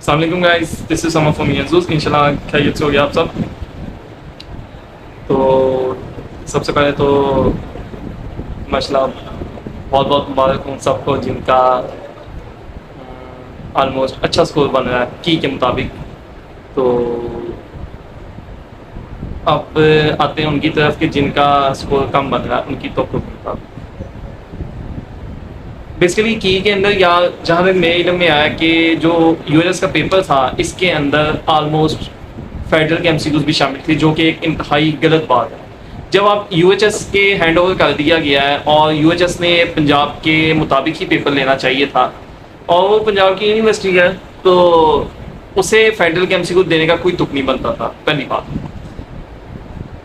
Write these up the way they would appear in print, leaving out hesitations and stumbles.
السلام علیکم guys, this is summer from ینزوز. انشاءاللہ خیریت سے ہو گیا آپ سب. تو سب سے پہلے تو ماشاء اللہ بہت بہت مبارک ہوں سب کو جن کا آلموسٹ اچھا اسکور بن رہا ہے کی کے مطابق. تو اب آتے ہیں ان کی طرف کہ جن کا اسکور کم بن رہا ہے ان کی توقع کے مطابق. بیسیکلی کی کے اندر یا جہاں تک میرے علم میں آیا کہ جو یو ایل ایس کا پیپر تھا اس کے اندر آلموسٹ فیڈرل کے ایم سی کیوز بھی شامل تھے، جو کہ ایک انتہائی غلط بات ہے. جب آپ یو ایچ ایس کے ہینڈ اوور کر دیا گیا ہے اور یو ایچ ایس نے پنجاب کے مطابق ہی پیپر لینا چاہیے تھا اور وہ پنجاب کی یونیورسٹی ہے، تو اسے فیڈرل کے ایم سی کیوز دینے کا کوئی تک نہیں بنتا تھا، پہلی بات.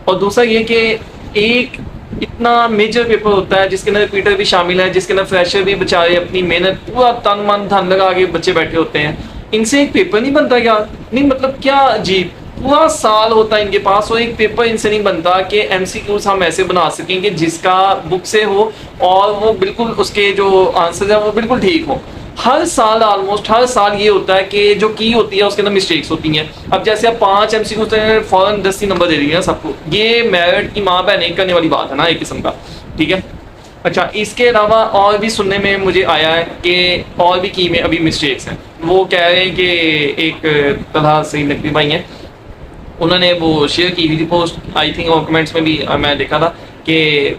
اور دوسرا یہ کہ ایک اتنا میجر پیپر ہوتا ہے جس کے اندر ریپیٹر بھی شامل ہے، جس کے اندر فریشر بھی بچارے اپنی محنت پورا تن من دھن لگا کے بچے بیٹھے ہوتے ہیں، ان سے ایک پیپر نہیں بنتا کیا؟ نہیں مطلب کیا عجیب، پورا سال ہوتا ہے ان کے پاس اور ایک پیپر ان سے نہیں بنتا کہ ایم سی کیوز ہم ایسے بنا سکیں کہ جس کا بک سے ہو اور وہ بالکل اس کے جو آنسر ہیں وہ بالکل ٹھیک ہو. ہر سال آلموسٹ ہر سال یہ ہوتا ہے کہ جو کی ہوتی ہے اس کے اندر مسٹیکس ہوتی ہیں. اب جیسے آپ 5 ایم سی کیوز فوراً 10 نمبر دے دیے ہیں سب کو، یہ میرٹ کی ماں بہن ایک کرنے والی بات ہے نا ایک قسم کا، ٹھیک ہے. اچھا، اس کے علاوہ اور بھی سننے میں مجھے آیا ہے کہ اور بھی کی میں ابھی مسٹیکس ہیں. وہ کہہ رہے ہیں کہ ایک طرح سے نقوی بھائی ہیں، انہوں نے وہ شیئر کی ہوئی تھی پوسٹ آئی تھنک، اور کمنٹس میں بھی میں دیکھا تھا کہ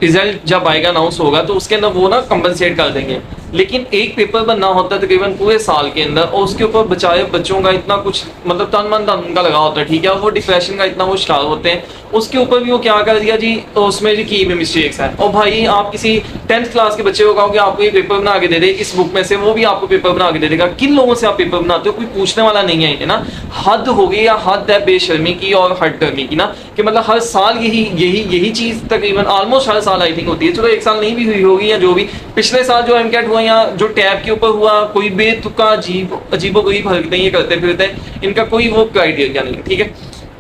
رزلٹ جب آئے گا اناؤنس ہوگا تو اس کے اندر وہ نا کمپنسیٹ کر دیں گے. لیکن ایک پیپر بننا ہوتا ہے تقریباً پورے سال کے اندر اور اس کے اوپر بچائے بچوں کا اتنا کچھ مطلب تن من دھن کا لگا ہوتا ہے، ٹھیک ہے. وہ ڈپریشن کا اتنا وہ شکار ہوتے ہیں، اس کے اوپر بھی وہ کیا کر دیا جی اس میں جو کی میں مسٹیکس ہیں. اور بھائی آپ کسی 10th کلاس کے بچے کو کہو کہ آپ کو یہ پیپر بنا کے دے دے اس بک میں سے، وہ بھی آپ کو پیپر بنا کے دے دے گا. کن لوگوں سے آپ پیپر بناتے ہو؟ کوئی پوچھنے والا نہیں ہے نا. حد ہو گئی یا حد ہے بے شرمی کی اور ہٹ کرنے کی نا، کہ مطلب ہر سال یہی چیز تقریباً آلموسٹ ہر سال آئی تھنک ہوتی ہے. چلو ایک سال نہیں بھی ہوئی ہوگی یا جو بھی، پچھلے سال جو ایم کیٹ ہوا یا جو ٹیب کے اوپر ہوا، کوئی بے تکا عجیب و غریب حرکتیں یہ کرتے پھرتے ہیں، ان کا کوئی وہ کرائیٹیریا نہیں ہے، ٹھیک ہے.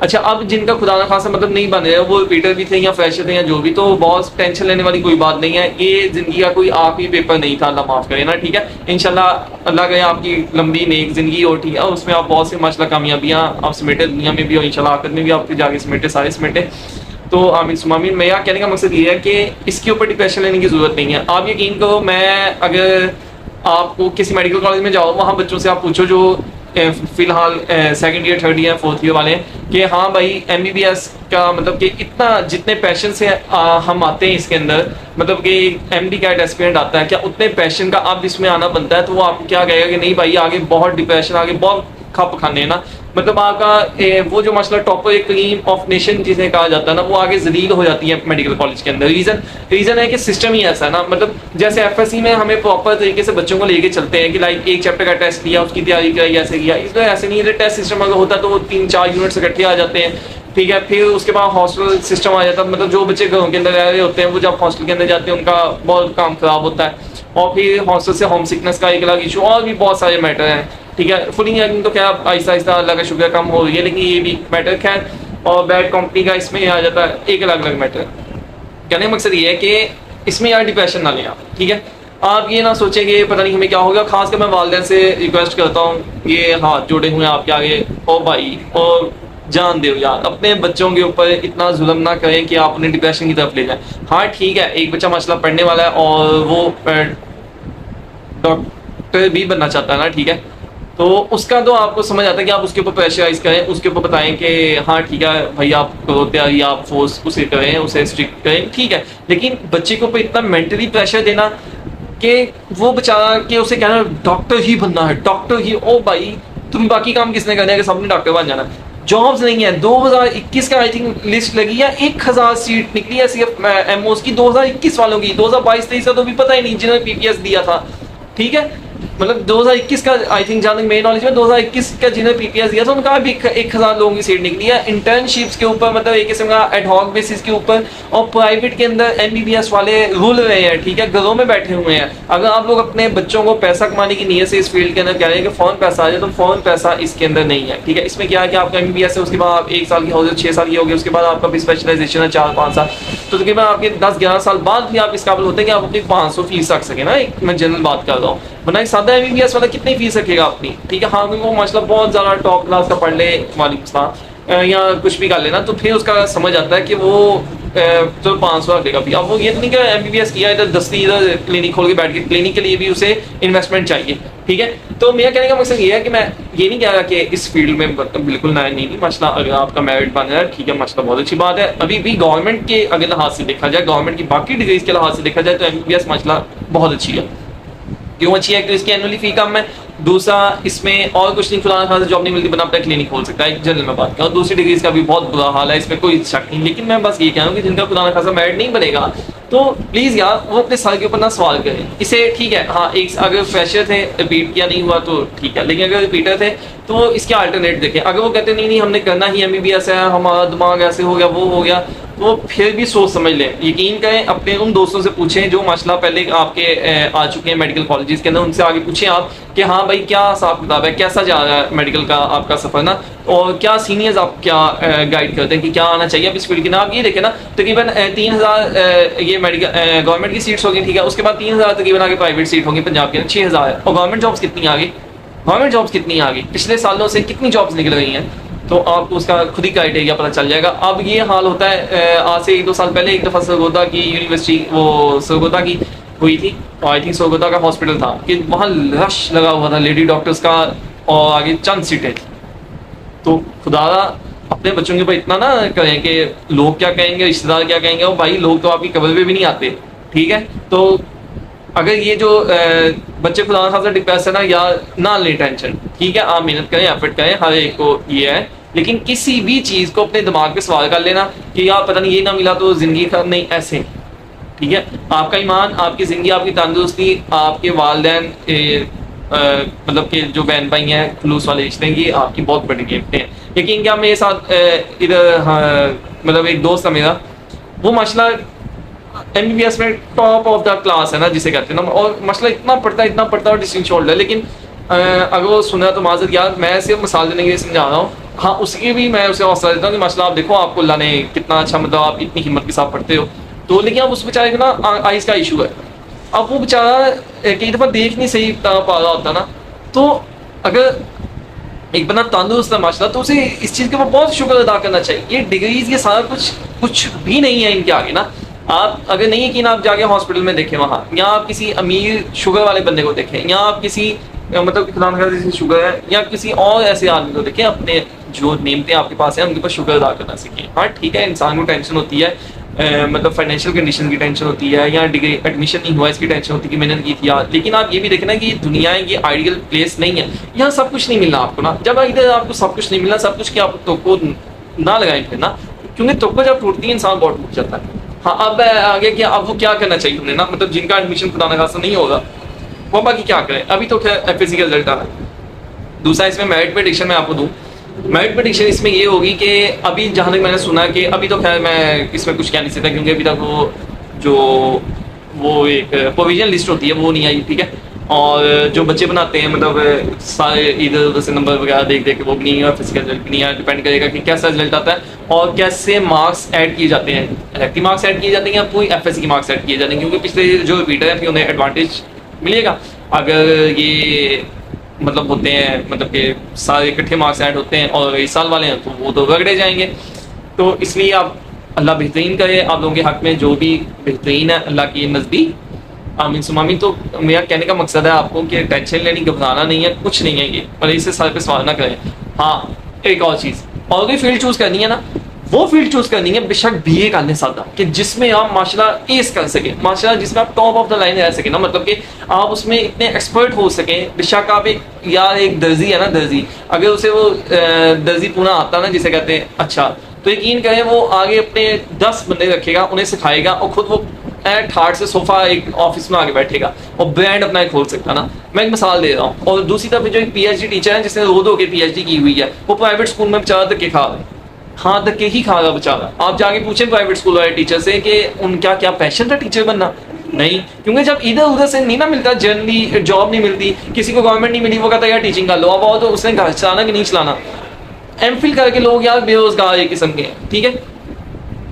اچھا، اب جن کا خدا نخواستہ مطلب نہیں بن رہا ہے وہ ریپیٹر بھی تھے یا فریشر تھے یا جو بھی، تو بہت ٹینشن لینے والی کوئی بات نہیں ہے. یہ زندگی کا کوئی آخری پیپر نہیں تھا، اللہ معاف کرے نا، ٹھیک ہے. انشاءاللہ اللہ کرے آپ کی لمبی نیک زندگی اور ٹھیک ہے، اس میں آپ بہت سی ماشاءاللہ کامیابیاں آپ سمیٹے دنیا میں بھی اور انشاءاللہ آخرت میں بھی آپ کے جا کے سمیٹے سارے سمیٹے. تو آمین ثم آمین. میں کہنے کا مقصد یہ ہے کہ اس کے اوپر ڈپریشن لینے کی ضرورت نہیں ہے. آپ یقین کرو، میں اگر آپ کو کسی میڈیکل کالج میں جاؤ، وہاں بچوں سے آپ پوچھو جو فی الحال second year third year fourth year والے ہیں کہ ہاں بھائی ایم بی بی ایس کا مطلب کہ اتنا جتنے پیشن سے ہم آتے ہیں اس کے اندر، مطلب کہ ایم ڈی کیٹ ایسپیرنٹ آتا ہے، کیا اتنے پیشن کا اب اس میں آنا بنتا ہے؟ تو وہ آپ کو کیا کہے گا کہ نہیں بھائی آگے بہت ڈپریشن، آگے بہت کھپ کھانے ہیں نا. مطلب آپ کا وہ جو مسئلہ ٹاپر ایک کریم آف نیشن جسے کہا جاتا ہے نا، وہ آگے ذلیل ہو جاتی ہے میڈیکل کالج کے اندر. ریزن ہے کہ سسٹم ہی ایسا ہے نا. مطلب جیسے ایف ایس سی میں ہمیں پراپر طریقے سے بچوں کو لے کے چلتے ہیں کہ لائک ایک چیپٹر کا ٹیسٹ لیا، اس کی تیاری کرائی، ایسے کیا. اس میں ایسے نہیں ہے. ٹیسٹ سسٹم اگر ہوتا تو وہ 3-4 یونٹس اکٹھے آ جاتے ہیں، ٹھیک ہے. پھر اس کے بعد ہاسٹل سسٹم آ جاتا ہے. مطلب جو بچے گھروں کے اندر رہ رہے ہوتے ہیں وہ جب ہاسٹل کے اندر جاتے ہیں ان کا بہت کام خراب ہوتا ہے. اور پھر ہاسٹل سے ہوم سکنس کا ایک الگ ایشو، اور بھی بہت سارے میٹر ہیں، ٹھیک ہے. فلی ایئرنگ تو کیا آہستہ آہستہ اللہ کا شکر کم ہو رہی ہے، لیکن یہ بھی میٹر خیر. اور بیڈ کمپنی کا اس میں آ جاتا ہے ایک الگ الگ میٹر. کہنے کا مقصد یہ ہے کہ اس میں یار ڈپریشن نہ لیں آپ، ٹھیک ہے. آپ یہ نہ سوچیں کہ پتہ نہیں ہمیں کیا ہوگا. خاص کر میں والدین سے ریکویسٹ کرتا ہوں، یہ ہاتھ جوڑے ہوئے ہیں آپ کے آگے، او بھائی اور جان دو یار، اپنے بچوں کے اوپر اتنا ظلم نہ کریں کہ آپ انہیں ڈپریشن کی طرف لے جائیں. ہاں ٹھیک ہے، ایک بچہ ماشاءاللہ پڑھنے والا ہے اور وہ ڈاکٹر بھی بننا چاہتا ہے نا، ٹھیک ہے. تو اس کا تو آپ کو سمجھ آتا ہے کہ آپ اس کے اوپر پریشرائز کریں، اس کے اوپر بتائیں کہ ہاں ٹھیک ہے بھائی آپ کرو تیاری، آپ فورس اسے کریں، اسے اسٹرکٹ کریں، ٹھیک ہے. لیکن بچے کے اوپر اتنا مینٹلی پریشر دینا کہ وہ بیچارہ کہ اسے کہنا ڈاکٹر ہی بننا ہے، ڈاکٹر ہی. او بھائی تم باقی کام کس نے کرنا ہے کہ سب نے ڈاکٹر بن جانا؟ جابس نہیں ہے. 2021 کا آئی تھنک لسٹ لگی ہے، 1000 سیٹ نکلی ہے صرف ایم اوز کی 2021 والوں کی. 2022-23 کا تو بھی پتہ ہی نہیں جنہوں نے پی پی ایس دیا تھا، ٹھیک ہے. مطلب 2021 کا آئی تھنک جہاں تک میری نالج میں 2021 کا جنہوں نے پی پی ایس دیا تھا ان کا بھی 1000 لوگوں کی سیٹ نکلی ہے. انٹرنشپس کے اوپر مطلب ایک قسم کا ایڈ ہاک بیسس کے اوپر، اور پرائیویٹ کے اندر ایم بی بی ایس والے رول رہے ہیں، ٹھیک ہے، گھروں میں بیٹھے ہوئے ہیں. اگر آپ لوگ اپنے بچوں کو پیسہ کمانے کی نیت سے اس فیلڈ کے اندر کہہ رہے ہیں کہ فوراً پیسہ آ جائے، تو فوراً پیسہ اس کے اندر نہیں ہے، ٹھیک ہے. اس میں کیا ہے کہ آپ کا ایم بی بی ایس ہے، اس کے بعد آپ 1 سال کی ہو گئے، 6 سال کی ہو گئی، اس کے بعد آپ کا بھی اسپیشلائزیشن ہے 4-5 سال، تو تقریباً آپ کے 10-11 سال بعد بھی آپ اس قابل ہوتے ہیں کہ آپ اپنی 500 فیس رکھ سکیں نا. ایک میں جنرل بات کر رہا ہوں، ورنہ ایک سادہ MBBS والا کتنی فیس رکھے گا اپنی, ٹھیک ہے, ہاں وہ مطلب بہت زیادہ ٹاپ کلاس کا پڑھ لے, وعلیکم السلام, یا کچھ بھی کر لینا, تو پھر اس کا سمجھ آتا ہے کہ وہ چلو 500 رکھے گا بھی. اب وہ یہ نہیں کہ MBBS کیا ادھر 10 ادھر کلینک کھول کے بیٹھ کے, کلینک کے لیے بھی اسے انویسٹمنٹ چاہیے, ٹھیک ہے. تو میرا کہنے کا مقصد یہ ہے کہ میں یہ نہیں کہہ رہا کہ اس فیلڈ میں بالکل نہیں مسئلہ, اگر آپ کا میرٹ بن رہا ہے ٹھیک ہے, مسئلہ بہت اچھی بات ہے. ابھی بھی گورنمنٹ کے اگر لحاظ سے دیکھا جائے, گورنمنٹ کی باقی ڈگریز کے لحاظ سے دیکھا جائے تو MBBS مسئلہ بہت اچھی ہے. کیوں اچھی ہے؟ کہ اس کی اینولی فی کم ہے, دوسرا اس میں اور کچھ نہیں, خدا نخواستہ جاب نہیں ملتی, بنا اپنا کلینک کھول سکتا ہے, ایک جنرل میں بات کروں. دوسری ڈگریز کا بھی بہت برا حال ہے, اس میں کوئی شک نہیں. لیکن میں بس یہ کہہ رہا ہوں کہ جن کا خدا نخواستہ میرٹ نہیں بنے گا تو پلیز یار وہ اپنے سر کے اوپر نہ سوال کریں اسے, ٹھیک ہے. ہاں ایک اگر فریشر تھے, ریپیٹ کیا نہیں ہوا تو ٹھیک ہے, لیکن اگر ریپیٹر تھے تو اس کے آلٹرنیٹ دیکھیں. اگر وہ کہتے نہیں ہم نے کرنا ہی MBBS ہے, ہمارا دماغ ایسے ہو گیا وہ ہو گیا, تو پھر بھی سوچ سمجھ لیں. یقین کریں, اپنے ان دوستوں سے پوچھیں جو ماشاء اللہ پہلے آپ کے آ چکے ہیں میڈیکل کالجز کے اندر, ان سے آگے پوچھیں آپ کہ ہاں بھائی کیا حساب کتاب ہے, کیسا جا رہا ہے میڈیکل کا آپ کا سفر نا, اور کیا سینئرز آپ کیا گائیڈ کرتے ہیں کہ کیا آنا چاہیے اب اس فیلڈ کے نا. آپ یہ دیکھیں نا, تقریباً 3000 یہ میڈیکل گورنمنٹ کی سیٹس ہوگی, ٹھیک ہے, اس کے بعد 3000 تقریباً آگے پرائیویٹ سیٹ ہوگی پنجاب کے اندر 6000 ہے, اور گورنمنٹ جابس کتنی آگے, گورنمنٹ جابس کتنی آگے, پچھلے سالوں سے کتنی جابس نکل رہی ہیں, تو آپ کو اس کا خود ہی کرائٹیریا پتہ چل جائے گا. اب یہ حال ہوتا ہے, آج سے 1-2 سال پہلے ایک دفعہ سرگودا کی یونیورسٹی, وہ سرگودا کی ہوئی تھی, اور آئی تھنک سرگودا کا ہاسپٹل تھا, کہ وہاں رش لگا ہوا تھا لیڈی ڈاکٹرس کا, اور آگے چند سیٹیں تھیں. تو خدا اپنے بچوں کے اوپر اتنا نہ کریں کہ لوگ کیا کہیں گے, رشتے دار کیا کہیں گے. وہ بھائی لوگ تو آپ کی قبر پہ بھی نہیں آتے, ٹھیک ہے. تو اگر یہ جو بچے خدا نخواستہ ڈپریس ہے نا, یا نہ لیں ٹینشن, ٹھیک ہے, آپ محنت کریں, ایفرٹ کریں, ہر ایک کو یہ ہے, لیکن کسی بھی چیز کو اپنے دماغ پہ سوال کر لینا کہ یار پتہ نہیں یہ نہ ملا تو زندگی کا نہیں, ایسے, ٹھیک ہے. آپ کا ایمان, آپ کی زندگی, آپ کی تندرستی, آپ کے والدین, مطلب کہ جو بہن بھائی ہیں, خلوص والے رشتے ہیں, یہ آپ کی بہت بڑی گفٹ ہیں. لیکن کیا میرے ساتھ ادھر مطلب ایک دوست ہے میرا, وہ مسئلہ MBBS میں ٹاپ آف دا کلاس ہے نا جسے کہتے ہیں نا, اور مسئلہ اتنا پڑتا ہے اور ڈسٹنکشن ہولڈر ہے. لیکن اگر وہ سنا تو معذرت یار, میں صرف مثال دینے کے لیے سمجھا رہا ہوں. ہاں اس کی بھی میں اسے حوصلہ دیتا ہوں کہ مسئلہ آپ دیکھو, آپ کو اللہ نے کتنا اچھا, مطلب آپ اتنی ہمت کے ساتھ پڑھتے ہو, تو لیکن اب اس بیچارے کو نا آئز کا ایشو ہے. اب وہ بیچارہ کئی دفعہ دیکھ نہیں صحیح پا رہا ہوتا نا, تو اگر ایک بندہ تندرست ہے ماشاء اللہ, تو اسے اس چیز کے اوپر بہت شکر ادا کرنا چاہیے. یہ ڈگریز یہ سارا کچھ بھی نہیں ہے ان کے آگے نا. آپ اگر نہیں یقین, آپ جا کے ہاسپٹل میں دیکھیں وہاں, یا آپ کسی امیر شوگر والے بندے کو دیکھیں, یا آپ کسی مطلب خدا نخواستہ جیسے شوگر ہے, یا کسی اور ایسے آدمی کو دیکھیں, اپنے جو نعمتیں آپ کے پاس ہیں ان کے اوپر شکر ادا کرنا سیکھیں. ہاں ٹھیک ہے, انسان کو ٹینشن ہوتی ہے, مطلب فائنینشیل کنڈیشن کی ٹینشن ہوتی ہے, یا ڈگری ایڈمیشن نہیں ہوا اس کی ٹینشن ہوتی ہے کہ محنت کی تھی یار. لیکن آپ یہ بھی دیکھنا کہ یہ دنیا ہے, یہ آئیڈیل پلیس نہیں ہے, یہاں سب کچھ نہیں ملنا آپ کو نا. جب ادھر آپ کو سب کچھ نہیں ملنا, سب کچھ کیا آپ تو کو نہ لگائیں پھر نا, کیونکہ تو کو جب ٹوٹتی ہے انسان بہت ٹوٹ جاتا ہے. ہاں اب آگے کیا, اب وہ کیا کرنا چاہیے انہیں نا, مطلب جن کا ایڈمیشن خدا نخواستہ نہیں ہوگا وہ باقی کیا کریں. ابھی تو خیر FSC کا رزلٹ آ رہا ہے. دوسرا اس میں میرٹ پریڈکشن میں آپ کو دوں, میرٹ پریڈکشن اس میں یہ ہوگی کہ ابھی جہاں تک میں نے سنا کہ ابھی تو خیر میں اس میں کچھ کہہ نہیں سکتا, کیونکہ ابھی تک وہ ایک پروویژن لسٹ ہوتی ہے وہ نہیں آئی, ٹھیک ہے. اور جو بچے بناتے ہیں مطلب سارے ادھر ادھر سے نمبر وغیرہ دیکھ کے وہ بھی نہیں ہے, فزیکل رزلٹ بھی نہیں ہے. ڈپینڈ کرے گا کہ کیسا رزلٹ آتا ہے اور کیسے مارکس ایڈ کیے جاتے ہیں, ایکٹیو مارکس ایڈ کیے جاتے ہیں یا پوری FSC کی مارکس ایڈ کیے جاتے ہیں, کیونکہ پچھلے جو ریپیٹر ہیں پھر انہیں ایڈوانٹیج ملے گا. اگر یہ مطلب ہوتے ہیں, مطلب کہ سارے اکٹھے مارکس ایڈ ہوتے ہیں اور اس سال والے ہیں تو وہ تو رگڑے جائیں گے. تو اس لیے آپ اللہ بہترین کرے آپ لوگوں کے حق میں, جو بھی بہترین ہے اللہ کی نزدیک, آمین ثم آمین. تو میرا کہنے کا مقصد ہے آپ کو کہ ٹینشن لینی, گھبرانا نہیں ہے, کچھ نہیں ہے یہ, اور اسے سر پہ سوال نہ کریں. ہاں ایک اور چیز, اور کوئی فیلڈ چوز کرنی ہے نا, وہ فیلڈ چوز کرنی ہے بے شک BA کرنے سادہ, کہ جس میں آپ ماشاءاللہ ایس کر سکیں, ماشاءاللہ جس میں آپ ٹاپ آف دا لائن رہ سکیں نا, مطلب کہ آپ اس میں اتنے ایکسپرٹ ہو سکیں. بے شک آپ ایک درزی ہے نا, درزی اگر اسے وہ درزی پونا آتا نا جسے کہتے ہیں, اچھا تو یقین کریں وہ آگے اپنے 10 بندے رکھے گا, انہیں سکھائے گا, اور خود وہ ٹھاٹ سے صوفہ ایک آفس میں آگے بیٹھے گا اور برانڈ اپنا کھول سکتا نا. میں ایک مثال دے رہا ہوں. اور دوسری طرف جو ایک PhD ٹیچر ہے جس نے رو کے PhD کی ہوئی ہے, وہ پرائیویٹ اسکول میں بیچارہ دھکے کھا رہا ہے. ہاں دھکے ہی کھا رہا بیچارہ. آپ جا کے پوچھیں پرائیویٹ اسکول والے ٹیچر سے کہ ان کا کیا پیشن تھا ٹیچر بننا, نہیں, کیونکہ جب ادھر ادھر سے نہیں نہ ملتا, جنرلی جاب نہیں ملتی, کسی کو گورنمنٹ نہیں ملی, وہ کہتا ہے یار ٹیچنگ کر لو. اب اور تو اس نے گھر چلانا کہ نہیں چلانا, MPhil کر کے لوگ یار بے روزگار ایک قسم کے, ٹھیک ہے.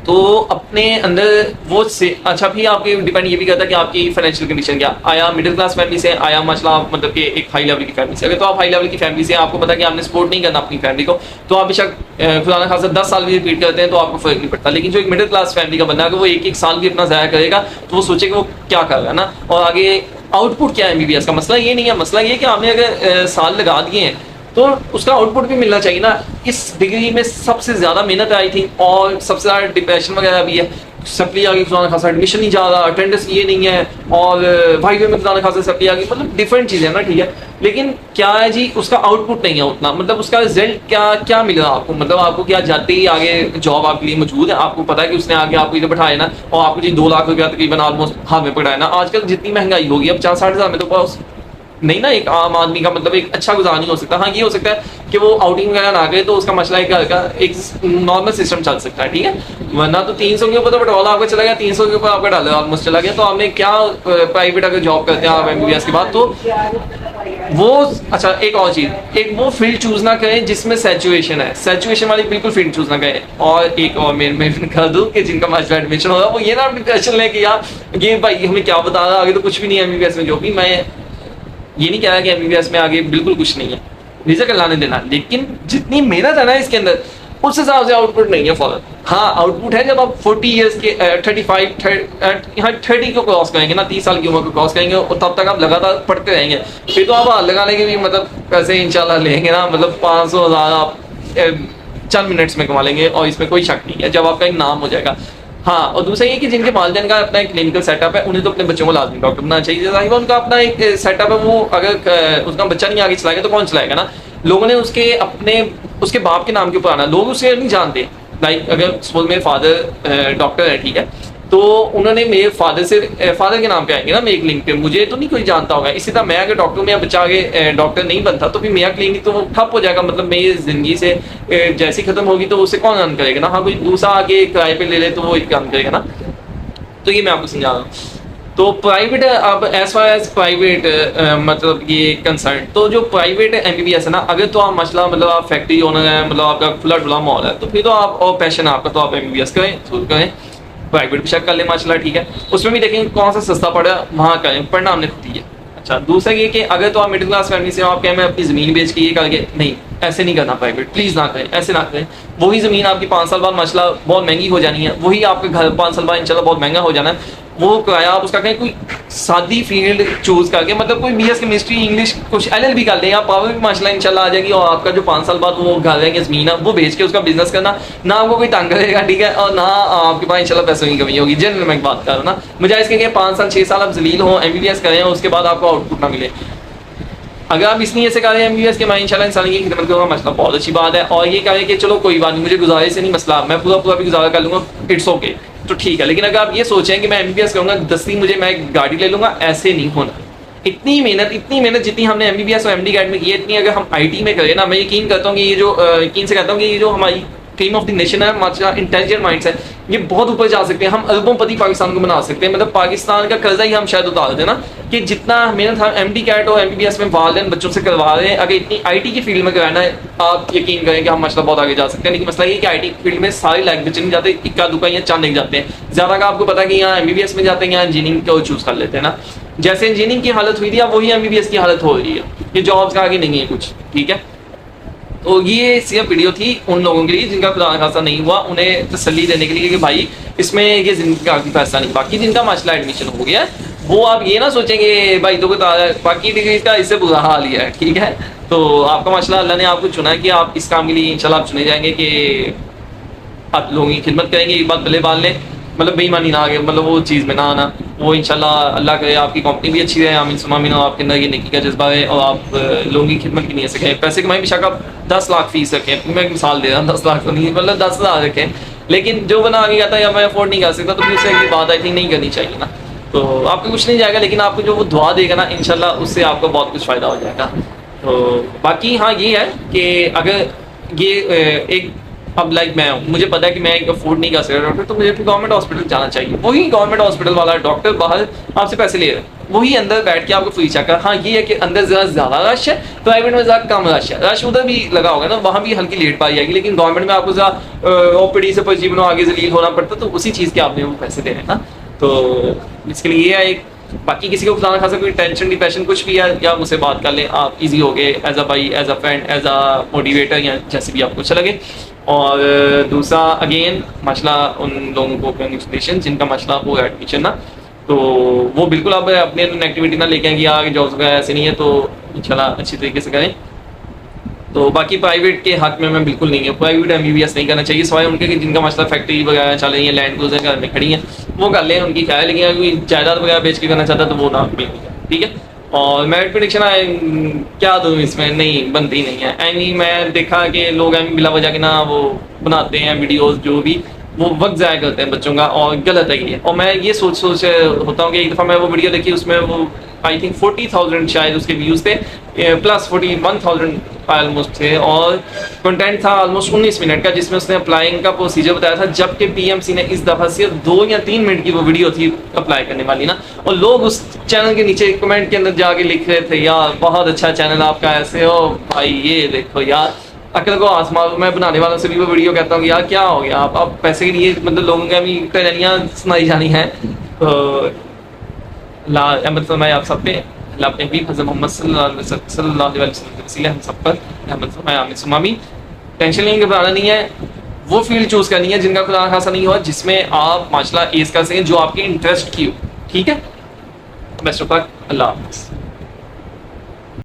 تو اپنے اندر وہ اچھا بھی آپ کے ڈیپینڈ یہ بھی کرتا ہے کہ آپ کی فائنینشیل کنڈیشن کیا، آیا مڈل کلاس فیملی سے، آیا ماشاء اللہ آپ مطلب کہ ایک ہائی لیول کی فیملی سے. اگر تو آپ ہائی لیول کی فیملی سے آپ کو پتا کہ آپ نے سپورٹ نہیں کرنا اپنی فیملی کو، تو آپ بے شک خدا نہ خاصا 10 سال بھی ریپیٹ کرتے ہیں تو آپ کو فرق نہیں پڑتا. لیکن جو ایک مڈل کلاس فیملی کا بندہ ہے، اگر وہ ایک سال بھی اپنا ضائع کرے گا تو وہ سوچے کہ وہ کیا کر رہا ہے نا. اور آگے آؤٹ پٹ کیا ہے MBBS کا، مسئلہ یہ نہیں ہے، مسئلہ یہ کہ آپ نے اگر سال لگا دیے ہیں تو اس کا آؤٹ پٹ بھی ملنا چاہیے نا. اس ڈگری میں سب سے زیادہ محنت آئی تھی اور سب سے زیادہ ڈپریشن وغیرہ بھی ہے. سپلی آ گئی خدا خاصا، ایڈمیشن نہیں جا رہا، اٹینڈنس یہ نہیں ہے، اور بھائی میں خدا خاصا سپلی آ گئی، مطلب ڈفرینٹ چیزیں نا. ٹھیک ہے، لیکن کیا ہے جی اس کا آؤٹ پٹ نہیں ہے اتنا، مطلب اس کا رزلٹ کیا مل رہا آپ کو، مطلب آپ کو کیا جاتے ہی آگے جاب آپ کے لیے موجود ہے، آپ کو پتا ہے کہ اس نے آگے آپ کو ادھر بٹھایا نا، اور آپ کو جی 2 لاکھ روپیہ تقریباً آلموسٹ ہاتھ میں پڑا ہے نا. آج کل جتنی مہنگائی ہوگی، اب 50-60 ہزار میں تو پاس نہیں نا ایک عام آدمی کا مطلب ایک اچھا گزار نہیں ہو سکتا. ہاں یہ ہو سکتا ہے کہ وہ آؤٹنگ وغیرہ نہ کرے تو اس کا مسئلہ گھر کا ایک نارمل سسٹم چل سکتا ہے. ٹھیک ہے، ورنہ تو 300 کے اوپر تو پیٹرول آپ کا چلا گیا، 300 کے اوپر آپ کا ڈالر آلموسٹ چلا گیا. تو آپ نے کیا پرائیویٹ اگر جاب کرتے ہیں آپ MBBS کے بعد، تو وہ اچھا ایک اور چیز، ایک وہ فیلڈ چوز نہ کریں جس میں سیچویشن ہے، سیچویشن والی بالکل فیلڈ چوز نہ کریں. اور ایک اور میں کر دوں کہ جن کا ماسٹر ایڈمیشن ہوگا وہ یہ نہ ڈپریشن لے کہ یار یہ بھائی ہمیں کیا بتا رہا، آگے تو کچھ بھی نہیں ہے MBBS میں. جو بھی میں یہ نہیں کہہ رہا کہ MBBS میں آگے بالکل کچھ نہیں ہے، رزق اللہ نے دینا، لیکن جتنی محنت ہے نا اس کے اندر اس حساب سے آؤٹ پٹ نہیں ہے فوراً. ہاں آؤٹ پٹ ہے جب آپ 40 ایئرس کے 30 کو کراس کریں گے نا، 30 سال کی عمر کو کراس کریں گے، اور تب تک آپ لگاتار پڑھتے رہیں گے، پھر تو آپ لگانے کے بھی مطلب پیسے انشاءاللہ لیں گے نا، مطلب 500,000 آپ چند منٹس میں کما لیں گے، اور اس میں کوئی شک نہیں ہے جب آپ کا ایک نام ہو جائے گا. ہاں اور دوسرا یہ کہ جن کے والدین کا اپنا ایک کلینکل سیٹ اپ ہے انہیں تو اپنے بچوں کو لازمی ڈاکٹر بنانا چاہیے. ظاہر ان کا اپنا ایک سیٹ اپ ہے، وہ اگر اس کا بچہ نہیں آگے چلائے گا تو کون چلائے گا نا. لوگوں نے اس کے باپ کے نام کے اوپر آنا، لوگ اسے نہیں جانتے. لائک اگر سپوز میرے فادر ڈاکٹر ہے، ٹھیک ہے، تو انہوں نے میرے فادر کے نام پہ آئیں گے نا میرے کلینک پہ، مجھے تو نہیں کوئی جانتا ہوگا. اسی طرح میں اگر ڈاکٹر میں بچہ آگے ڈاکٹر نہیں بنتا تو پھر میرا کلینک تو وہ ٹھپ ہو جائے گا، مطلب میری زندگی سے جیسی ختم ہوگی تو اسے کون رن کرے گا نا. ہاں کوئی دوسرا آگے کرائے پہ لے لے تو وہ ایک کام کرے گا نا. تو یہ میں آپ کو سمجھا رہا ہوں. تو پرائیویٹ اب ایز فار ایز پرائیویٹ مطلب یہ کنسرن، تو جو پرائیویٹ MBBS ہے نا، اگر تو آپ مسئلہ مطلب آپ فیکٹری اونر ہیں، مطلب آپ کا کھلا ڈھلا مال ہے، تو پھر تو آپ اور پیشن ہے آپ کا تو آپ MBBS کریں، ضرور کریں. پرائیویٹ بھی چیک کر لیں ماشاء اللہ، ٹھیک ہے، اس میں بھی دیکھیں کون سا سستا پڑا وہاں کریں، پڑھنا ہم نے خود ہی ہے. اچھا دوسرا یہ کہ اگر تو آپ مڈل کلاس فیملی سے آپ کہیں میں اپنی زمین بیچ کے یہ کر کے، نہیں ایسے نہیں کرنا، پرائیویٹ پلیز نہ کریں، ایسے نہ کریں. وہی زمین آپ کی 5 سال بعد ماشاء اللہ بہت مہنگی ہو جانی ہے، وہی آپ کا گھر 5 سال بعد انشاءاللہ بہت مہنگا ہو جانا ہے. وہ کرایہ آپ اس کا کہیں کوئی سادی فیلڈ چوز کر کے، مطلب کوئی BS کیمسٹری انگلش کچھ LLB کر لیں، آپ پاور بھی ماشاء اللہ انشاءاللہ آ جائے گی. اور آپ کا جو 5 سال بعد وہ گھر ہے کہ زمین ہے وہ بیچ کے اس کا بزنس کرنا، نہ آپ کو کوئی تنگ کرے گا، ٹھیک ہے، اور نہ آپ کے پاس انشاءاللہ پیسوں کی کمی ہوگی. جنرل میں ایک بات کر رہا ہوں نا، مجھے اس کے 5 سال 6 سال آپ ذلیل ہوں MBBS کریں اور اس کے بعد آپ کو آؤٹ پٹ نہ ملے. اگر آپ اس لیے ایسے کریں MBBS کے میں انشاءاللہ انسان کی خدمت کروں گا، مسئلہ بہت اچھی بات ہے. اور یہ کریں کہ چلو کوئی بات نہیں، مجھے گزارے سے نہیں مسئلہ، میں پورا بھی گزارا کر لوں گا، اٹس اوکے، تو ٹھیک ہے. لیکن اگر آپ یہ سوچیں کہ میں MBBS کروں گا 10 مجھے میں گاڑی لے لوں گا، ایسے نہیں ہونا. اتنی محنت جتنی ہم نے MBBS اور MD گائڈ میں کی ہے، اتنی اگر ہم IT میں کریں نا، میں یقین کرتا ہوں کہ یہ جو یقین سے کہتا ہوں کہ یہ جو ہماری ٹیم آف دی نیشن ہے، انٹیلیجنٹ مائنڈس ہے، یہ بہت اوپر جا سکتے ہیں. ہم اربوں پتی پاکستان کو بنا سکتے ہیں، مطلب پاکستان کا قرضہ ہی ہم شاید اتار دیں نا، کہ جتنا محنت ہم MD کیٹ اور MBBS میں والدین بچوں سے کروا رہے ہیں، اگر اتنی IT کی فیلڈ میں کرانا ہے، آپ یقین کریں کہ ہم مسئلہ بہت آگے جا سکتے ہیں. لیکن مسئلہ یہ کہ IT کی فیلڈ میں سارے لائق بچے نہیں جاتے، اکا دکا یا چند ایک جاتے ہیں. زیادہ کا آپ کو پتا کہ یہاں MBBS میں جاتے ہیں، یہاں انجینئرنگ کو چوز کر لیتے ہیں نا. جیسے انجینئرنگ کی حالت ہوئی تھی اب وہی MBBS کی حالت ہو رہی ہے، یہ جابس کا آگے نہیں ہے کچھ، ٹھیک ہے. تو یہ صرف ویڈیو تھی ان لوگوں کے لیے جن کا خدا خاصا نہیں ہوا، انہیں تسلی دینے کے لیے کہ بھائی اس میں یہ زندگی کا فیصلہ نہیں. باقی جن کا ماشاء اللہ ایڈمیشن ہو گیا وہ آپ یہ نہ سوچیں کہ بھائی تو باقی ڈگریز کا اس سے برا حال ہی ہے، ٹھیک ہے. تو آپ کا ماشاء اللہ نے آپ کو چنا ہے کہ آپ اس کام کے لیے انشاءاللہ آپ چنے جائیں گے کہ آپ لوگوں کی خدمت کریں گے. ایک بات بلے بال لیں، مطلب بے ایمانی نہ آگے، مطلب وہ چیز میں نہ آنا. وہ انشاءاللہ اللہ کرے آپ کی کمپنی بھی اچھی رہے، آمین ثم آمین، اور آپ کے اندر یہ نیکی کا جذبہ ہے اور آپ لوگوں کی خدمت کی نیت سے کریں. پیسے کمائیں، بے شک آپ 10 لاکھ فیس رکھیں، میں ایک مثال دے رہا ہوں، 10 لاکھ تو نہیں، مطلب 10,000 رکھیں. لیکن جو بنا آگے کہتا ہے یا میں افورڈ نہیں کر سکتا تو پھر اس سے کی بات آئی تھنک نہیں کرنی چاہیے نا. تو آپ کو کچھ نہیں جائے گا، لیکن آپ کو جو وہ دعا دے گا نا انشاءاللہ اس سے آپ کو بہت کچھ فائدہ ہو جائے گا. تو باقی ہاں یہ ہے کہ اگر یہ ایک اب لائک میں ہوں، مجھے پتا ہے کہ میں افورڈ نہیں کر سکتا ڈاکٹر، تو مجھے پھر گورنمنٹ ہاسپٹل جانا چاہیے. وہی گورنمنٹ ہاسپٹل والا ڈاکٹر باہر آپ سے پیسے لے رہا ہے، وہی اندر بیٹھ کے آپ کو فری چیک کر. ہاں یہ ہے کہ اندر ذرا زیادہ رش ہے، پرائیویٹ میں ذرا کم رش ہے. رش ادھر بھی لگا ہوگا نا، وہاں بھی ہلکی لیٹ پائی جائے گی، لیکن گورنمنٹ میں آپ کو ذرا او پی ڈی سے پرچی بنو آگے ذلیل ہونا پڑتا، تو اسی چیز کے آپ نے وہ پیسے دینے نا. تو اس کے لیے یہ ہے ایک. باقی کسی کو خدا خاصا کوئی ٹینشن ڈپریشن کچھ بھی ہے، یا مجھ سے بات کر لیں آپ، ایزی ہو گئے ایز اے بھائی، as a friend, as a motivator, یا جیسے بھی آپ کو اچھا لگے. اور دوسرا اگین مسئلہ ان لوگوں کو کنگریچولیشن جن کا مسئلہ ہو ہے ایڈمیشن نا، تو وہ بالکل آپ اپنی ایکٹیویٹی نہ لے کے آئیں کہ آگے جابس وغیرہ ایسے نہیں ہے، تو انشاءاللہ اچھی طریقے سے کریں. تو باقی پرائیویٹ کے حق میں بالکل نہیں ہے، private M B B S نہیں کرنا چاہیے، سوائے ان کے کہ جن کا مسئلہ فیکٹری وغیرہ چل رہی ہے، لینڈ کروزر گھر میں کھڑی ہیں، وہ کر لیں، ان کی خیال. لیکن کوئی جائیداد وغیرہ بیچ کے کرنا چاہتا ہے تو وہ نہ بالکل. ٹھیک ہے. اور میرٹ پریڈکشن کیا دوں اس میں، نہیں بنتی نہیں ہے. اینی میں دیکھا کہ لوگ بلا وجہ کے نا وہ بناتے ہیں ویڈیوز، جو بھی وہ وقت ضائع کرتے ہیں بچوں کا، اور غلط ہے یہ. اور میں یہ سوچ ہوتا ہوں کہ ایک دفعہ میں وہ ویڈیو دیکھی، اس میں وہ آئی تھنک 40,000 شاید اس کے ویوز تھے، پلس 41,000 آلموسٹ تھے، اور کنٹینٹ تھا آلموسٹ 19 منٹ کا، جس میں اس نے اپلائنگ کا پروسیجر بتایا تھا، جبکہ پی ایم سی نے اس دفعہ صرف 2 یا 3 منٹ کی وہ ویڈیو تھی اپلائی کرنے والی نا. اور لوگ اس چینل کے نیچے کمنٹ کے اندر جا کے لکھ رہے تھے، یار بہت اچھا چینل آپ کا، ایسے ہو بھائی، یہ دیکھو یار عقل کو آسمان. میں بنانے والوں سے بھی وہ ویڈیو کہتا ہوں کہ یار کیا ہو گیا، آپ پیسے کے لیے مطلب لوگوں کے بھی ٹرینیاں سنائی جانی ہیں. تو اللہ احمد فرمائے آپ سب پہ، اللہ اپنے حبیب حضرت محمد صلی اللہ علیہ وسلم کے وسیلے ہم سب پر احمد فرمائے، آمین ثم آمین. ٹینشن نہیں، گھبرانا نہیں ہے، وہ فیلڈ چوز کرنی ہے جن کا خدا خاصا نہیں ہوا، جس میں آپ ماشاء اللہ ایز کر سکیں، جو آپ کے انٹرسٹ کی ہو. ٹھیک ہے. بیسٹ آف لک. اللہ حافظ.